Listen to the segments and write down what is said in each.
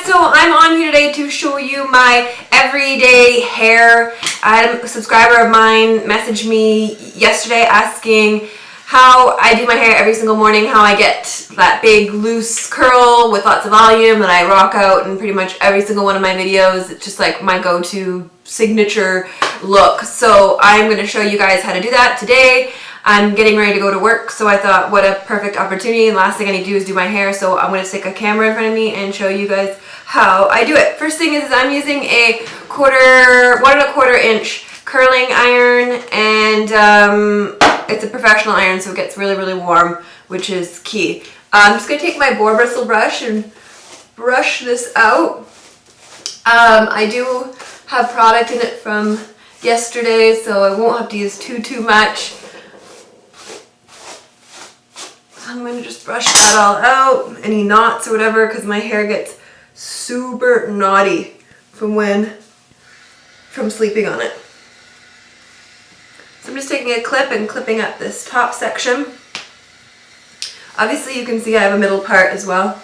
So I'm on here today to show you my everyday hair. A subscriber of mine messaged me yesterday asking how I do my hair every single morning, how I get that big loose curl with lots of volume that I rock out in pretty much every single one of my videos. It's just like my go-to signature look. So I'm going to show you guys how to do that today. I'm getting ready to go to work, so I thought what a perfect opportunity, and last thing I need to do is do my hair, so I'm going to stick a camera in front of me and show you guys how I do it. First thing is I'm using a 1¼ inch curling iron, and it's a professional iron, so it gets really, really warm, which is key. I'm just going to take my boar bristle brush and brush this out. I do have product in it from yesterday, so I won't have to use too much. I'm going to just brush that all out, any knots or whatever, because my hair gets super knotty from sleeping on it. So I'm just taking a clip and clipping up this top section. Obviously you can see I have a middle part as well.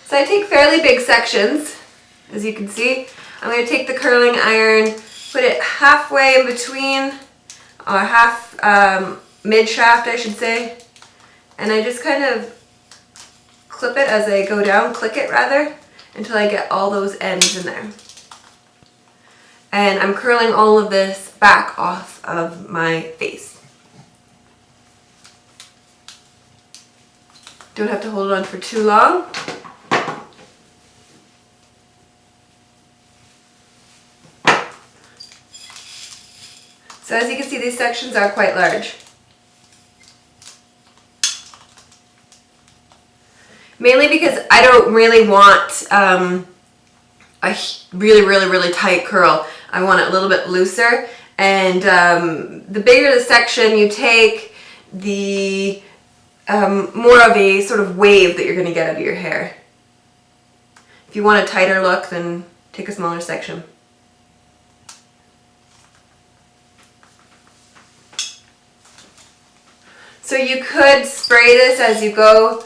So I take fairly big sections, as you can see. I'm going to take the curling iron, put it halfway in between, or half mid-shaft I should say, and I just kind of clip it as I go down, click it rather, until I get all those ends in there. And I'm curling all of this back off of my face. Don't have to hold it on for too long. So as you can see, these sections are quite large. Mainly because I don't really want a really tight curl. I want it a little bit looser, and the bigger the section you take, the more of a sort of wave that you're going to get out of your hair. If you want a tighter look, then take a smaller section. So you could spray this as you go,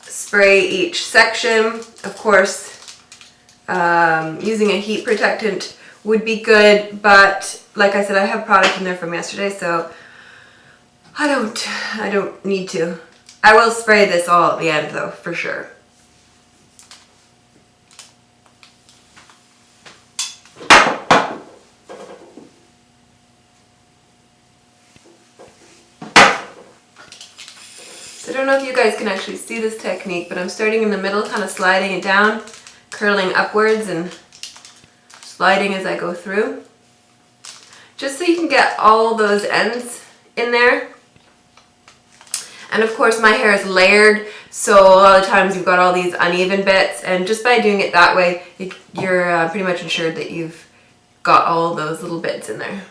spray each section. Of course, using a heat protectant would be good, but like I said, I have product in there from yesterday, so I don't need to. I will spray this all at the end though, for sure. So I don't know if you guys can actually see this technique, but I'm starting in the middle, kind of sliding it down, curling upwards and sliding as I go through. Just so you can get all those ends in there. And of course my hair is layered, so a lot of times you've got all these uneven bits, and just by doing it that way, you're pretty much ensured that you've got all those little bits in there.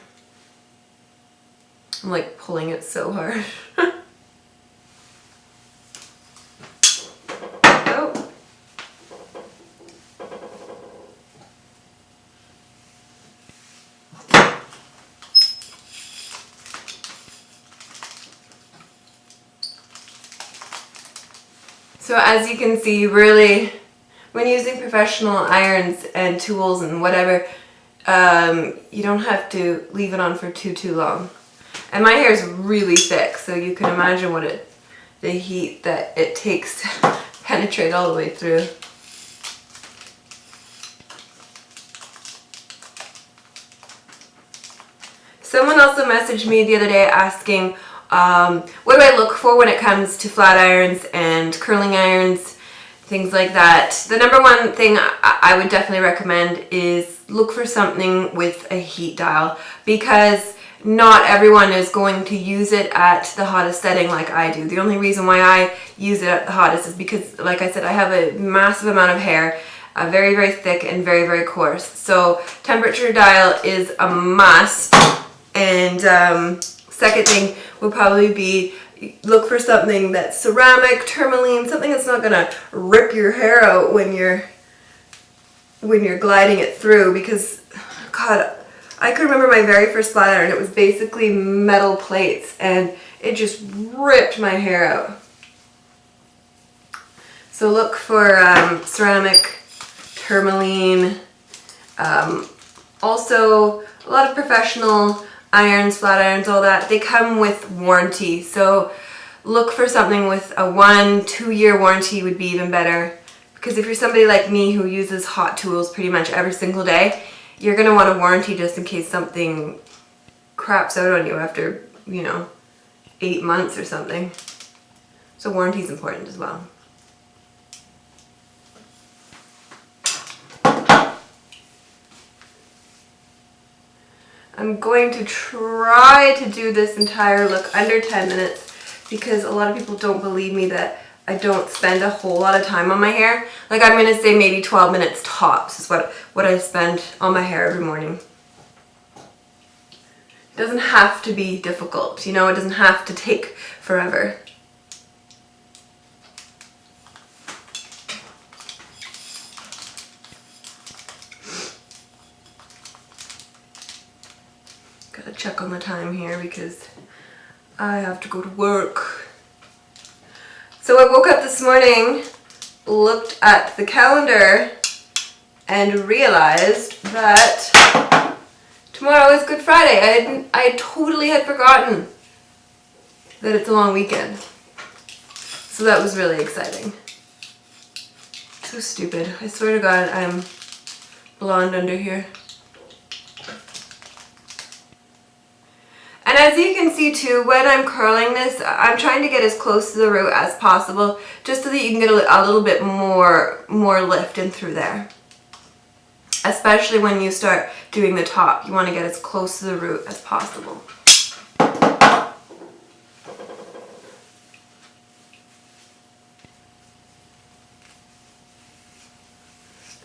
I'm like pulling it so hard. So as you can see, really, when using professional irons and tools and whatever, you don't have to leave it on for too long. And my hair is really thick, so you can imagine what the heat that it takes to penetrate all the way through. Someone also messaged me the other day asking, what do I look for when it comes to flat irons and curling irons, things like that. The number one thing I would definitely recommend is look for something with a heat dial, because not everyone is going to use it at the hottest setting like I do. The only reason why I use it at the hottest is because, like I said, I have a massive amount of hair, very thick and very coarse. So temperature dial is a must. And second thing would probably be look for something that's ceramic, tourmaline, something that's not gonna rip your hair out when you're gliding it through, because God, I can remember my very first flat iron. It was basically metal plates and it just ripped my hair out. So look for ceramic, tourmaline, also a lot of professional irons, flat irons, all that. They come with warranty. So look for something with a 1-2 year warranty would be even better. Because if you're somebody like me who uses hot tools pretty much every single day, you're going to want a warranty just in case something craps out on you after, 8 months or something. So warranty is important as well. I'm going to try to do this entire look under 10 minutes because a lot of people don't believe me that I don't spend a whole lot of time on my hair. Like I'm going to say maybe 12 minutes tops is what I spend on my hair every morning. It doesn't have to be difficult, it doesn't have to take forever. Gotta check on the time here because I have to go to work. So I woke up this morning, looked at the calendar, and realized that tomorrow is Good Friday. I totally had forgotten that it's a long weekend. So that was really exciting. So stupid. I swear to God, I'm blonde under here. And as you can see too, when I'm curling this, I'm trying to get as close to the root as possible, just so that you can get a little bit more lift in through there. Especially when you start doing the top, you want to get as close to the root as possible.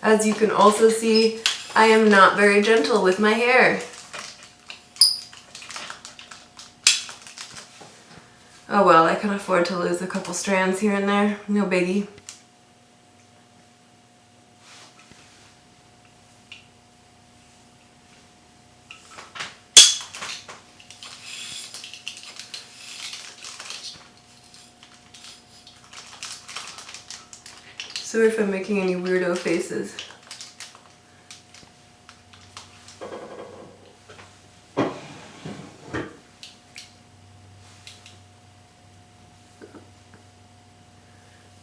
As you can also see, I am not very gentle with my hair. Oh well, I can afford to lose a couple strands here and there, no biggie. Sorry if I'm making any weirdo faces.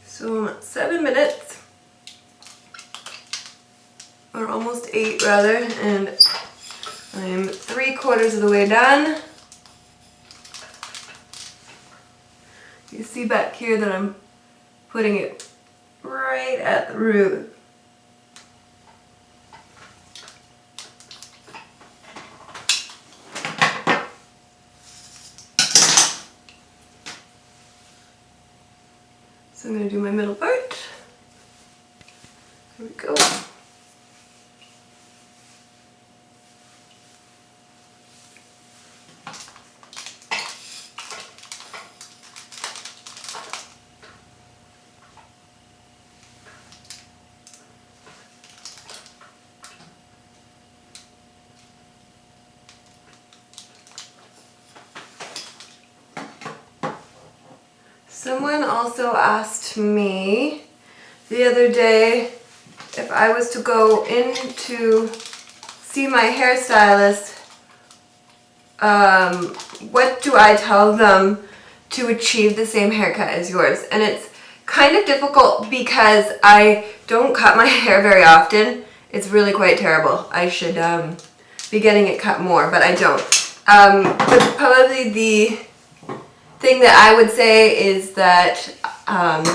So I'm at 7 minutes, or almost 8 rather, and I'm 3/4 of the way done. You see back here that I'm putting it right at the root. So I'm going to do my middle part. Here we go. Someone also asked me the other day if I was to go in to see my hairstylist, what do I tell them to achieve the same haircut as yours? And it's kind of difficult because I don't cut my hair very often. It's really quite terrible. I should be getting it cut more, but I don't. But probably the thing that I would say is that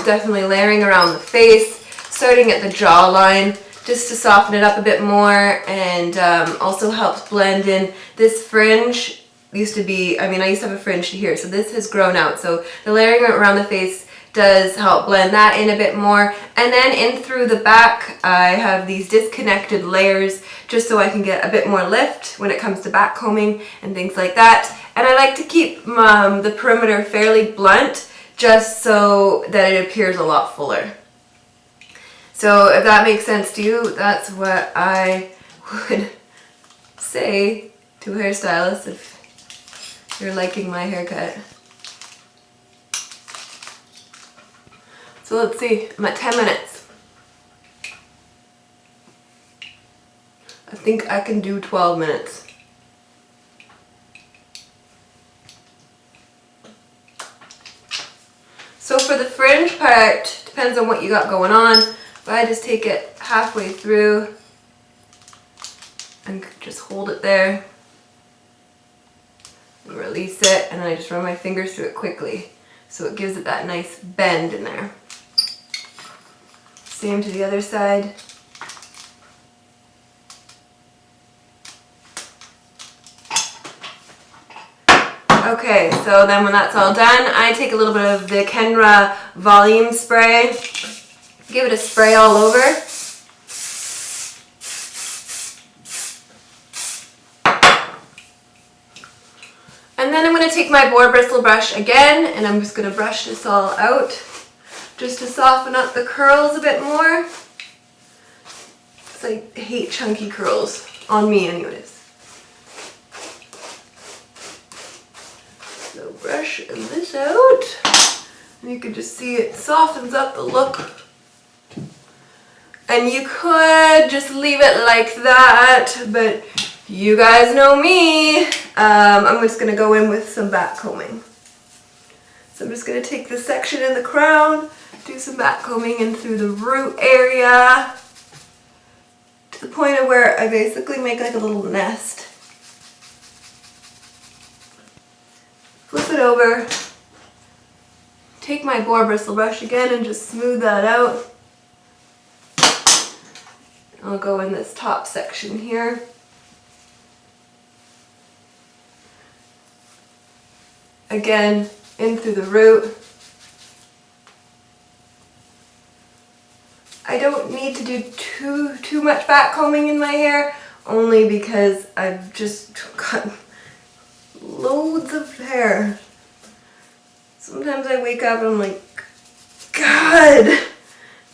definitely layering around the face, starting at the jawline, just to soften it up a bit more, and also helps blend in. This fringe used to be, I used to have a fringe to here, so this has grown out. So the layering around the face does help blend that in a bit more. And then in through the back, I have these disconnected layers just so I can get a bit more lift when it comes to back combing and things like that. And I like to keep the perimeter fairly blunt just so that it appears a lot fuller. So if that makes sense to you, that's what I would say to a hairstylist if you're liking my haircut. It's So let's see, I'm at 10 minutes. I think I can do 12 minutes. So for the fringe part, depends on what you got going on, but I just take it halfway through and just hold it there and release it, and then I just run my fingers through it quickly so it gives it that nice bend in there. Same to the other side. Okay, so then when that's all done, I take a little bit of the Kenra volume spray, give it a spray all over. And then I'm going to take my boar bristle brush again, and I'm just going to brush this all out just to soften up the curls a bit more. Because I hate chunky curls, on me anyways. So brush this out, and you can just see it softens up the look. And you could just leave it like that, but you guys know me. I'm just going to go in with some back combing. So I'm just going to take this section in the crown, do some back combing in through the root area to the point of where I basically make like a little nest. Flip it over, take my boar bristle brush again and just smooth that out. I'll go in this top section here. Again, in through the root. I don't need to do too much back combing in my hair, only because I've just got loads of hair. Sometimes I wake up and I'm like, God,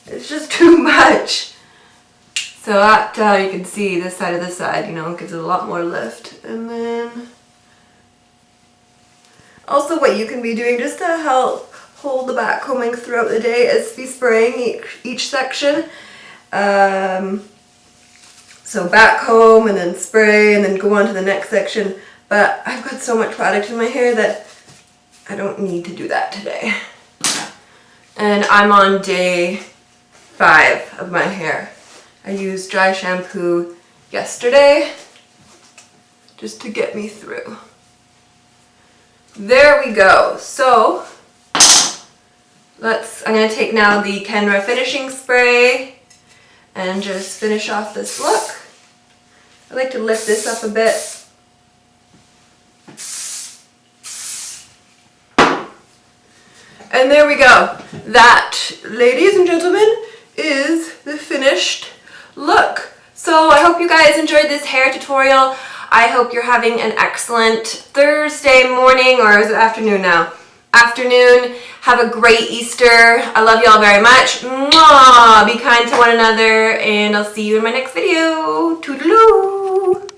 it's just too much. So that you can see this side of the side, you know, gives it a lot more lift. And then also what you can be doing just to help hold the back combing throughout the day is be spraying each section. So back comb and then spray and then go on to the next section. But I've got so much product in my hair that I don't need to do that today. And I'm on day 5 of my hair. I used dry shampoo yesterday just to get me through. There we go. So I'm going to take now the Kenra finishing spray and just finish off this look. I like to lift this up a bit. And there we go. That, ladies and gentlemen, is the finished look. So I hope you guys enjoyed this hair tutorial. I hope you're having an excellent Thursday morning, or is it afternoon now? Afternoon. Have a great Easter. I love y'all very much. Mwah! Be kind to one another, and I'll see you in my next video. Toodaloo!